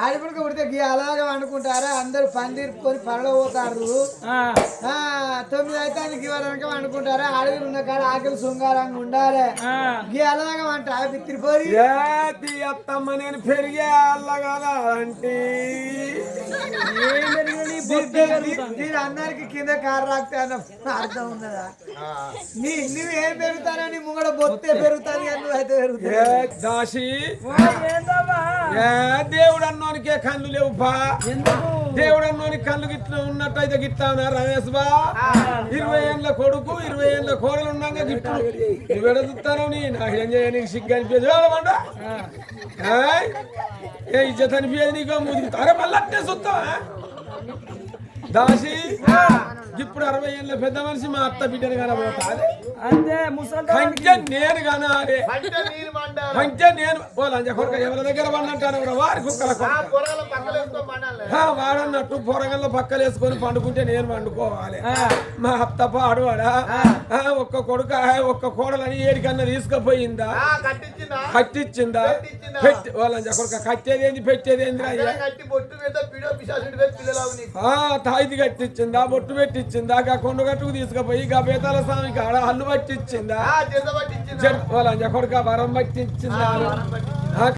ఆడిపడుకు పుడితే అలాగే వండుకుంటారా అందరు పందిరుకొని పనులు పోతారు 9 అయితే ఇవ్వడానికి వండుకుంటారా అడవిలు ఉన్న కాడ ఆకలి శృంగారంగా ఉండాలి గీ అలాగే వంట బిత్తిరిపోయి అత్తమ్మ నేను పెరిగే అల్లగా అంటే అందరికి కింద కారు రాస్తే అన్న అర్థం ఉన్నదా నువ్వేం పెరుగుతానని ముంగడ బొత్తే పెరుగుతాను నువ్వు అయితే దాసి దేవుడు అన్నోనికే కళ్ళు లేవు బా దేవుడు అన్నోని కళ్ళు గిట్ల ఉన్నట్టయితే గిట్లా రమేష్ బా 20 ఏళ్ళ కొడుకు 20 ఏళ్ళ కోడలు ఉన్నాక గిట్లు నువ్వు ఎడతాను నాకు ఏం చేయడానికి సిగ్గు అనిపించమంట ఏ ఇజ్జత్ అనిపించేది నీకు ముదుగుతారే మళ్ళీ అట్టే చూస్తావా దాసి ఇప్పుడు 60 ఏళ్ళ పెద్ద మనిషి మా అత్త బిడ్డను కనబోతా అంతే కంచె నేను కనాలి కంచె నేను లంచ కొరక ఎవరి దగ్గర పడినట్టాను వారి కుక్కల వాడన్నట్టు పొరగల్లో పక్కలు వేసుకొని పండుకుంటే నేను పండుకోవాలి మా అత్త పాడువాడా ఒక్క కొడుక ఒక్క కోడలని ఏడికన్నా తీసుకుపోయిందా కట్టించిందా పెట్టి లంచ కొరక కట్టేదేంది పెట్టేదేంది తాయిది కట్టించిందా బొట్టు పెట్టించిందా కొండ గట్టుకు తీసుకుపోయి బేతాల స్వామికి ఆడ హల్లు పట్టించిందా లంచ కొరక వరం పట్టించిందా